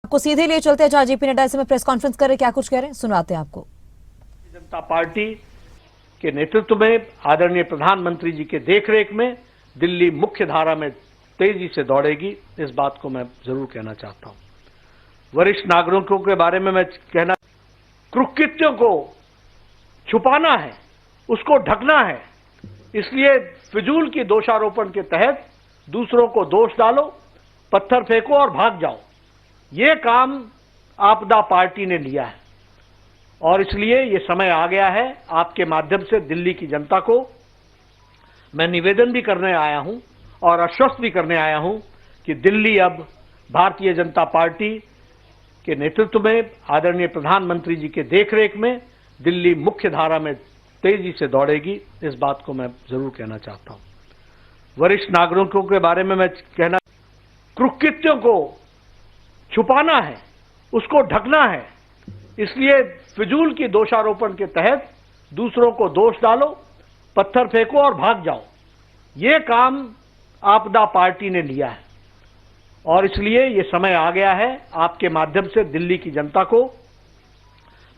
आपको सीधे लिए चलते हैं जहां जेपी नड्डा में प्रेस कॉन्फ्रेंस कर रहे, क्या कुछ कह रहे हैं सुनाते हैं आपको। जनता पार्टी के नेतृत्व में आदरणीय प्रधानमंत्री जी के देखरेख में दिल्ली मुख्य धारा में तेजी से दौड़ेगी, इस बात को मैं जरूर कहना चाहता हूं। वरिष्ठ नागरिकों के बारे में मैं कहना, कुकृत्यों को छुपाना है, उसको ढकना है, इसलिए फिजूल की दोषारोपण के तहत दूसरों को दोष डालो, पत्थर फेंको और भाग जाओ। ये काम आपदा पार्टी ने लिया है और इसलिए ये समय आ गया है। आपके माध्यम से दिल्ली की जनता को मैं निवेदन भी करने आया हूं और आश्वस्त भी करने आया हूं कि दिल्ली अब भारतीय जनता पार्टी के नेतृत्व में आदरणीय प्रधानमंत्री जी के देखरेख में दिल्ली मुख्य धारा में तेजी से दौड़ेगी, इस बात को मैं जरूर कहना चाहता हूं। वरिष्ठ नागरिकों के बारे में मैं कहना, कुकृत्यों को छुपाना है, उसको ढकना है, इसलिए फिजूल की दोषारोपण के तहत दूसरों को दोष डालो, पत्थर फेंको और भाग जाओ। ये काम आपदा पार्टी ने लिया है और इसलिए ये समय आ गया है। आपके माध्यम से दिल्ली की जनता को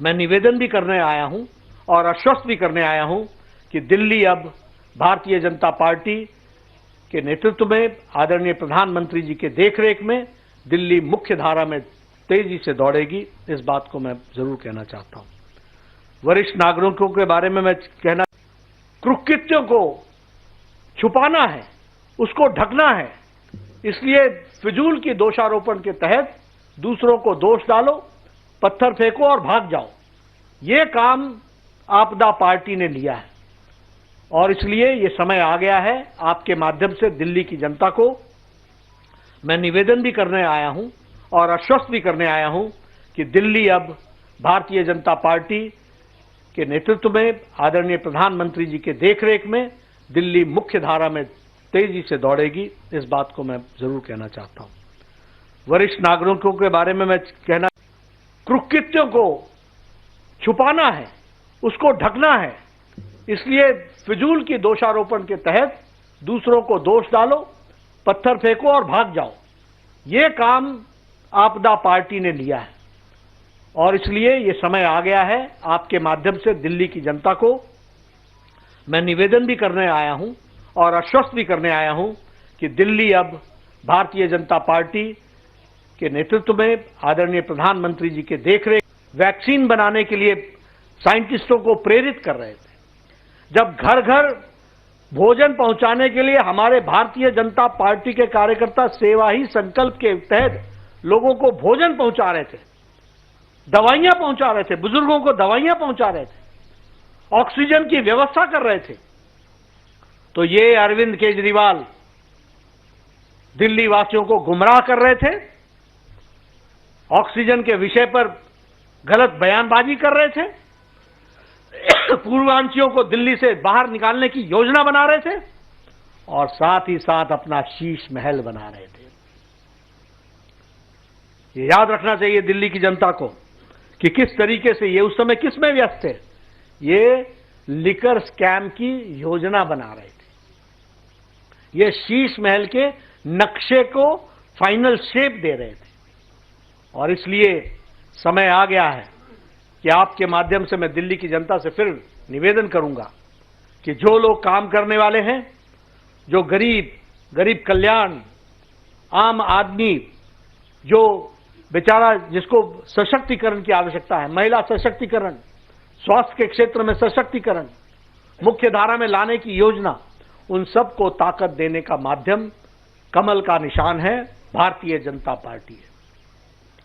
मैं निवेदन भी करने आया हूं और आश्वस्त भी करने आया हूं कि दिल्ली अब भारतीय जनता पार्टी के नेतृत्व में आदरणीय प्रधानमंत्री जी के देखरेख में दिल्ली मुख्य धारा में तेजी से दौड़ेगी, इस बात को मैं जरूर कहना चाहता हूं। वरिष्ठ नागरिकों के बारे में मैं कहना, कुकृत्यों को छुपाना है, उसको ढकना है, इसलिए फिजूल की दोषारोपण के तहत दूसरों को दोष डालो, पत्थर फेंको और भाग जाओ। ये काम आपदा पार्टी ने लिया है और इसलिए ये समय आ गया है। आपके माध्यम से दिल्ली की जनता को मैं निवेदन भी करने आया हूं और आश्वस्त भी करने आया हूं कि दिल्ली अब भारतीय जनता पार्टी के नेतृत्व में आदरणीय प्रधानमंत्री जी के देखरेख में दिल्ली मुख्य धारा में तेजी से दौड़ेगी, इस बात को मैं जरूर कहना चाहता हूं। वरिष्ठ नागरिकों के बारे में मैं कहना, कुकृत्यों को छुपाना है, उसको ढकना है, इसलिए फिजूल की दोषारोपण के तहत दूसरों को दोष डालो, पत्थर फेंको और भाग जाओ। ये काम आपदा पार्टी ने लिया है और इसलिए ये समय आ गया है। आपके माध्यम से दिल्ली की जनता को मैं निवेदन भी करने आया हूं और आश्वस्त भी करने आया हूं कि दिल्ली अब भारतीय जनता पार्टी के नेतृत्व में आदरणीय प्रधानमंत्री जी के देखरेख वैक्सीन बनाने के लिए साइंटिस्टों को प्रेरित कर रहे थे। जब घर घर भोजन पहुंचाने के लिए हमारे भारतीय जनता पार्टी के कार्यकर्ता सेवा ही संकल्प के तहत लोगों को भोजन पहुंचा रहे थे, दवाइयां पहुंचा रहे थे, बुजुर्गों को दवाइयां पहुंचा रहे थे, ऑक्सीजन की व्यवस्था कर रहे थे, तो ये अरविंद केजरीवाल दिल्ली वासियों को गुमराह कर रहे थे, ऑक्सीजन के विषय पर गलत बयानबाजी कर रहे थे, पूर्वांचलियों को दिल्ली से बाहर निकालने की योजना बना रहे थे और साथ ही साथ अपना शीश महल बना रहे थे। ये याद रखना चाहिए दिल्ली की जनता को कि किस तरीके से ये उस समय किस में व्यस्त थे। ये लिकर स्कैम की योजना बना रहे थे, ये शीश महल के नक्शे को फाइनल शेप दे रहे थे और इसलिए समय आ गया है कि आपके माध्यम से मैं दिल्ली की जनता से फिर निवेदन करूंगा कि जो लोग काम करने वाले हैं, जो गरीब कल्याण, आम आदमी, जो बेचारा जिसको सशक्तिकरण की आवश्यकता है, महिला सशक्तिकरण, स्वास्थ्य के क्षेत्र में सशक्तिकरण, मुख्य धारा में लाने की योजना, उन सबको ताकत देने का माध्यम कमल का निशान है, भारतीय जनता पार्टी है।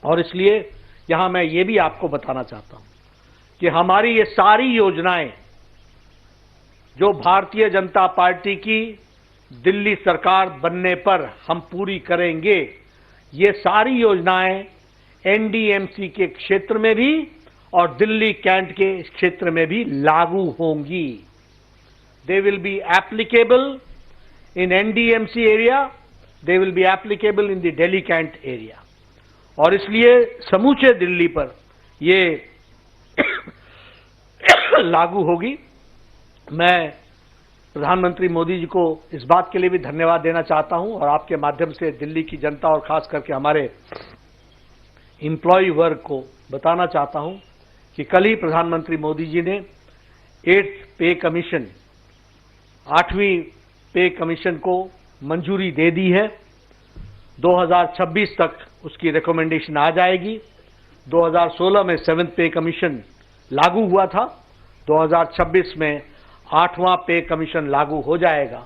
और इसलिए यहां मैं ये भी आपको बताना चाहता हूं कि हमारी ये सारी योजनाएं जो भारतीय जनता पार्टी की दिल्ली सरकार बनने पर हम पूरी करेंगे, ये सारी योजनाएं एनडीएमसी के क्षेत्र में भी और दिल्ली कैंट के क्षेत्र में भी लागू होंगी। They will be applicable in NDMC area, they will be applicable in the Delhi cantt area और इसलिए समूचे दिल्ली पर ये लागू होगी। मैं प्रधानमंत्री मोदी जी को इस बात के लिए भी धन्यवाद देना चाहता हूं और आपके माध्यम से दिल्ली की जनता और खास करके हमारे एम्प्लॉय वर्ग को बताना चाहता हूं कि कल ही प्रधानमंत्री मोदी जी ने 8th पे कमीशन 8वीं पे कमीशन को मंजूरी दे दी है। 2026 तक उसकी रिकमेंडेशन आ जाएगी। 2016 में 7th पे कमीशन लागू हुआ था। 2026 में 8वां पे कमीशन लागू हो जाएगा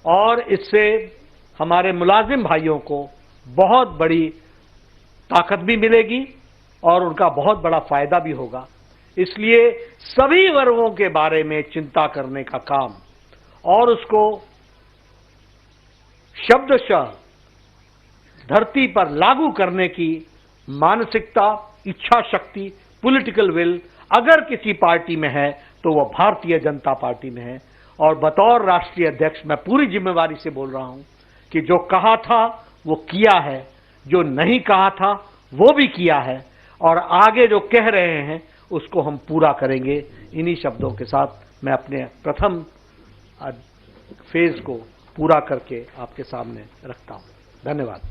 और इससे हमारे मुलाजिम भाइयों को बहुत बड़ी ताकत भी मिलेगी और उनका बहुत बड़ा फायदा भी होगा। इसलिए सभी वर्गों के बारे में चिंता करने का काम और उसको शब्दशः धरती पर लागू करने की मानसिकता, इच्छा शक्ति, पॉलिटिकल विल अगर किसी पार्टी में है तो वह भारतीय जनता पार्टी में है। और बतौर राष्ट्रीय अध्यक्ष मैं पूरी जिम्मेवारी से बोल रहा हूं कि जो कहा था वो किया है, जो नहीं कहा था वो भी किया है और आगे जो कह रहे हैं उसको हम पूरा करेंगे। इन्हीं शब्दों के साथ मैं अपने प्रथम फेज को पूरा करके आपके सामने रखता हूं। धन्यवाद।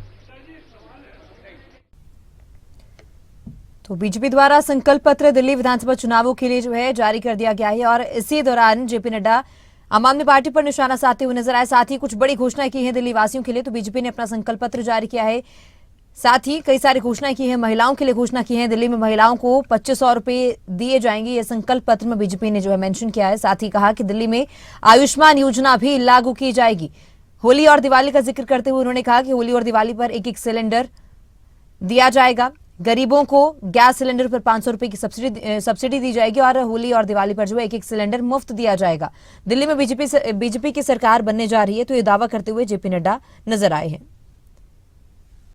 तो बीजेपी द्वारा संकल्प पत्र दिल्ली विधानसभा चुनावों के लिए जो है जारी कर दिया गया है और इसी दौरान जेपी नड्डा आम आदमी पार्टी पर निशाना साधते हुए नजर आए। साथ ही कुछ बड़ी घोषणाएं की हैं दिल्ली वासियों के लिए। तो बीजेपी ने अपना संकल्प पत्र जारी किया है। साथ ही कई सारी घोषणाएं की हैं, महिलाओं के लिए घोषणा की है। दिल्ली में महिलाओं को 2500 रुपए दिए जाएंगे, ये संकल्प पत्र में बीजेपी ने जो है मेंशन किया है। साथ ही कहा कि दिल्ली में आयुष्मान योजना भी लागू की जाएगी। होली और दिवाली का जिक्र करते हुए उन्होंने कहा कि होली और दिवाली पर एक सिलेंडर दिया जाएगा। गरीबों को गैस सिलेंडर पर 500 रुपए की सब्सिडी दी जाएगी और होली और दिवाली पर जो है एक सिलेंडर मुफ्त दिया जाएगा। दिल्ली में बीजेपी की सरकार बनने जा रही है, तो ये दावा करते हुए जेपी नड्डा नजर आए हैं।